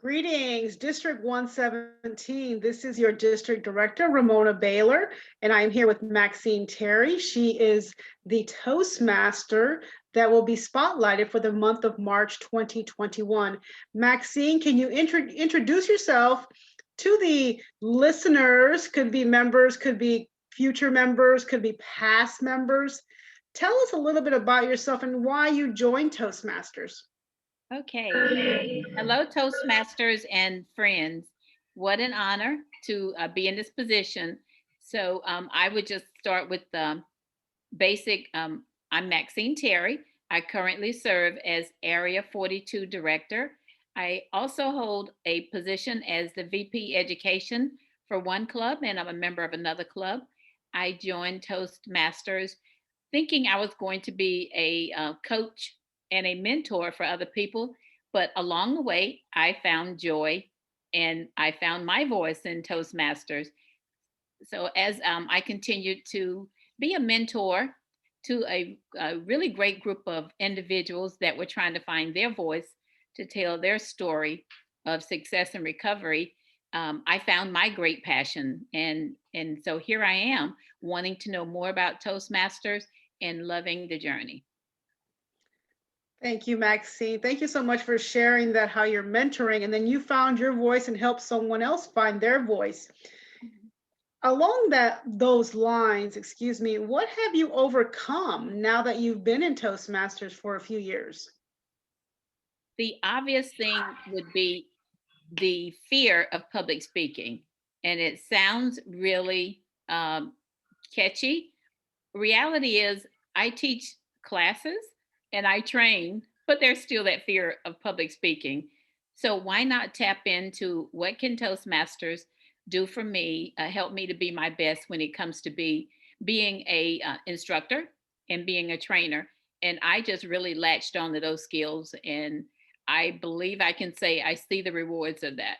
Greetings, District 117. This is your district director, Ramona Baylor, and I am here with Maxine Terry. She is the Toastmaster that will be spotlighted for the month of March 2021. Maxine, can you introduce yourself to the listeners? Could be members, could be future members, could be past members. Tell us a little bit about yourself and why you joined Toastmasters. Okay. Hello, Toastmasters and friends. What an honor to be in this position. I would just start with the basic. I'm Maxine Terry. I currently serve as Area 42 Director. I also hold a position as the VP Education for one club, and I'm a member of another club. I joined Toastmasters thinking I was going to be a coach and a mentor for other people. But along the way, I found joy and I found my voice in Toastmasters. So as I continued to be a mentor to a really great group of individuals that were trying to find their voice to tell their story of success and recovery, I found my great passion, and so here I am, wanting to know more about Toastmasters and loving the journey. Thank you, Maxine. Thank you so much for sharing that, how you're mentoring, and then you found your voice and helped someone else find their voice. Along those lines, excuse me, what have you overcome now that you've been in Toastmasters for a few years? The obvious thing would be the fear of public speaking, and it sounds really catchy. Reality is, I teach classes and I train, but there's still that fear of public speaking. So why not tap into what can Toastmasters do for me, help me to be my best when it comes to being a instructor and being a trainer. And I just really latched onto those skills, and I believe I can say I see the rewards of that.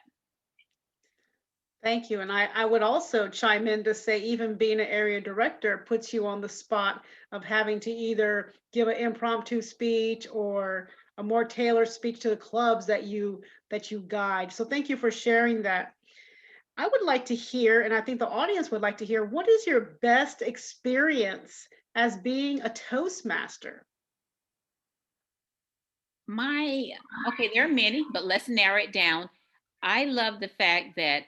Thank you. And I would also chime in to say, even being an area director puts you on the spot of having to either give an impromptu speech or a more tailored speech to the clubs that you guide. So thank you for sharing that. I would like to hear, and I think the audience would like to hear, what is your best experience as being a Toastmaster? My Okay, there are many, but let's narrow it down. I love the fact that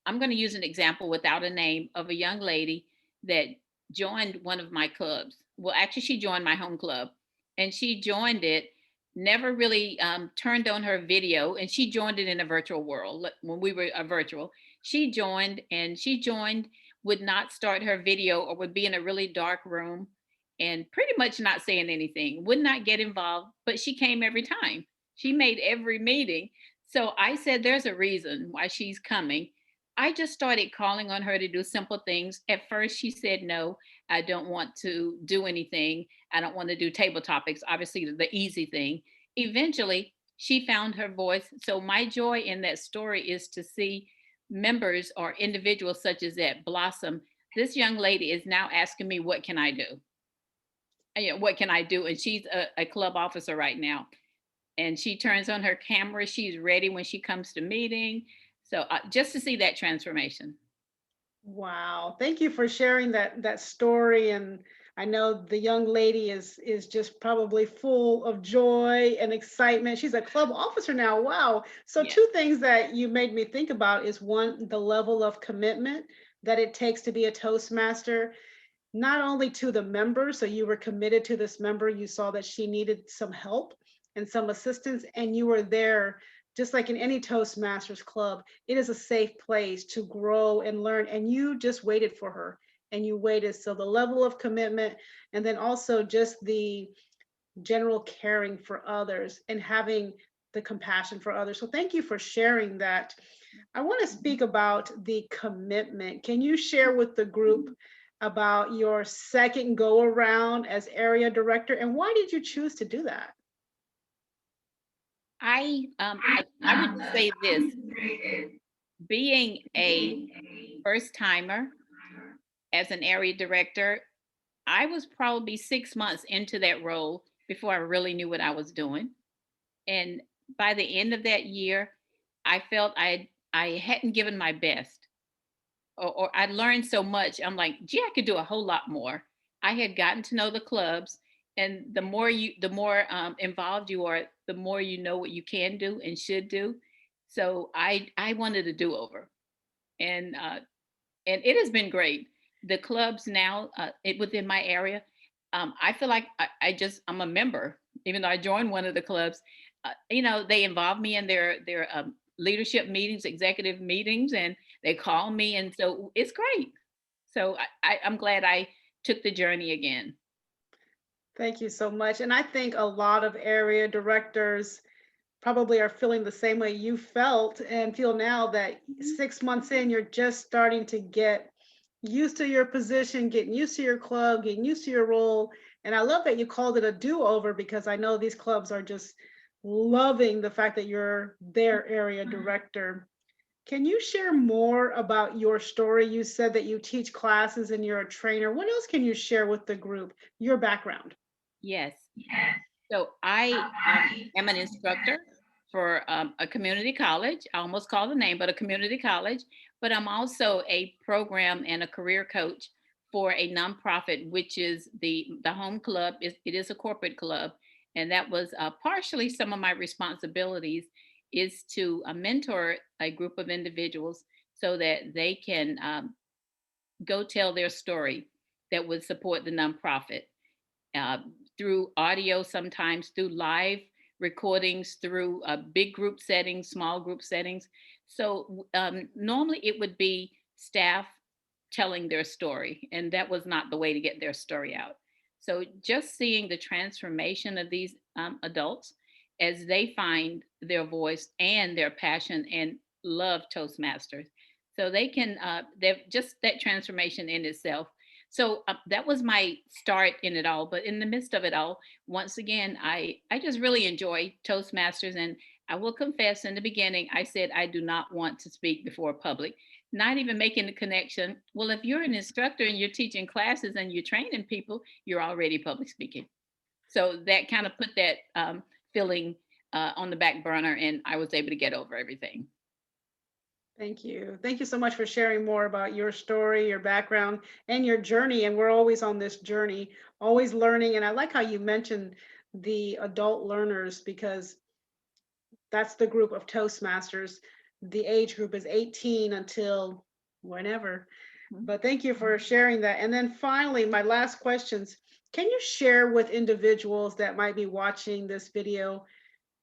I'm going to use an example without a name of a young lady that joined one of my clubs. Well, actually, she joined my home club, and she joined it, never really turned on her video, and she joined it in a virtual world when we were virtual. She joined, would not start her video or would be in a really dark room and pretty much not saying anything, would not get involved, but she came every time. She made every meeting. So I said, there's a reason why she's coming. I just started calling on her to do simple things. At first, she said, no, I don't want to do anything. I don't want to do table topics, obviously, the easy thing. Eventually, she found her voice. So, my joy in that story is to see members or individuals such as that blossom. This young lady is now asking me, what can I do? What can I do? And she's a club officer right now. And she turns on her camera. She's ready when she comes to meeting. So just to see that transformation. Wow, thank you for sharing that story. And I know the young lady is just probably full of joy and excitement. She's a club officer now. Wow. So Yeah. two things that you made me think about is one, the level of commitment that it takes to be a Toastmaster, not only to the member, so you were committed to this member, you saw that she needed some help and some assistance, and you were there. Just like in any Toastmasters club, it is a safe place to grow and learn, and you just waited for her, and you waited. So the level of commitment, and then also just the general caring for others and having the compassion for others. So thank you for sharing that. I want to speak about the commitment. Can you share with the group about your second go around as area director, and why did you choose to do that? I would say this: being a first timer as an area director, I was probably 6 months into that role before I really knew what I was doing. And by the end of that year, I felt I hadn't given my best, or I'd learned so much. I'm like, gee, I could do a whole lot more. I had gotten to know the clubs, and the more involved you are, the more you know what you can do and should do. So I wanted a do over, and it has been great. The clubs now, within my area, I feel like I'm a member, even though I joined one of the clubs. They involve me in their leadership meetings, executive meetings, and they call me, and so it's great. So I'm glad I took the journey again. Thank you so much. And I think a lot of area directors probably are feeling the same way you felt and feel now that Mhm. 6 months in, you're just starting to get used to your position, getting used to your club, getting used to your role. And I love that you called it a do-over because I know these clubs are just loving the fact that you're their area director. Can you share more about your story? You said that you teach classes and you're a trainer. What else can you share with the group? Your background. Yes. So I am an instructor for a community college. I almost called the name, but a community college. But I'm also a program and a career coach for a nonprofit, which is the home club. It is a corporate club, and that was partially some of my responsibilities is to mentor a group of individuals so that they can go tell their story that would support the nonprofit uh, through audio, sometimes through live recordings, through big group settings, small group settings. So normally it would be staff telling their story, and that was not the way to get their story out. So just seeing the transformation of these adults as they find their voice and their passion and love Toastmasters. So they can, they've just that transformation in itself. So that was my start in it all. But in the midst of it all, once again, I just really enjoy Toastmasters. And I will confess, in the beginning, I said I do not want to speak before public, not even making the connection. Well, if you're an instructor and you're teaching classes and you're training people, you're already public speaking. So that kind of put that feeling on the back burner, and I was able to get over everything. Thank you. Thank you so much for sharing more about your story, your background, and your journey. And we're always on this journey, always learning. And I like how you mentioned the adult learners because that's the group of Toastmasters. The age group is 18 until whenever. Mhm. But thank you for sharing that. And then finally, my last questions. Can you share with individuals that might be watching this video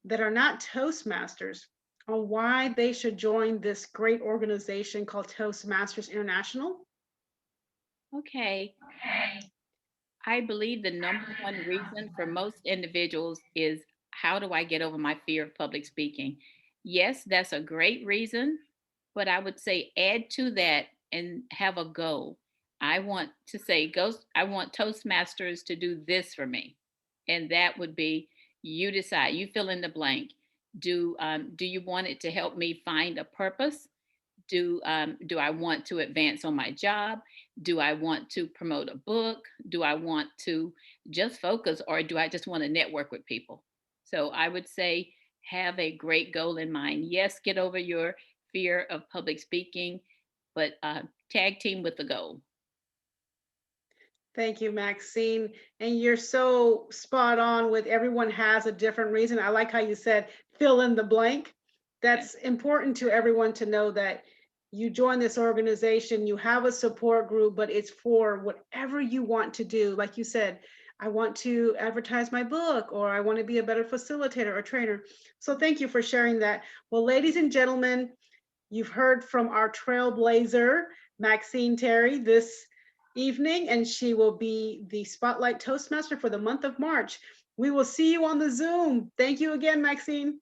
that are not Toastmasters on why they should join this great organization called Toastmasters International? Okay. I believe the number one reason for most individuals is, how do I get over my fear of public speaking? Yes, that's a great reason, but I would say add to that and have a goal. I want to say, I want Toastmasters to do this for me. And that would be, you decide, you fill in the blank. Do you want it to help me find a purpose? Do I want to advance on my job? Do I want to promote a book? Do I want to just focus, or do I just want to network with people? So I would say have a great goal in mind. Yes, get over your fear of public speaking, but tag team with the goal. Thank you, Maxine. And you're so spot on with everyone has a different reason. I like how you said fill in the blank. Yeah. That's important to everyone to know that you join this organization, you have a support group, but it's for whatever you want to do. Like you said, I want to advertise my book, or I want to be a better facilitator or trainer. So thank you for sharing that. Well, ladies and gentlemen, you've heard from our trailblazer, Maxine Terry, this evening, and she will be the Spotlight Toastmaster for the month of March. We will see you on the Zoom. Thank you again, Maxine.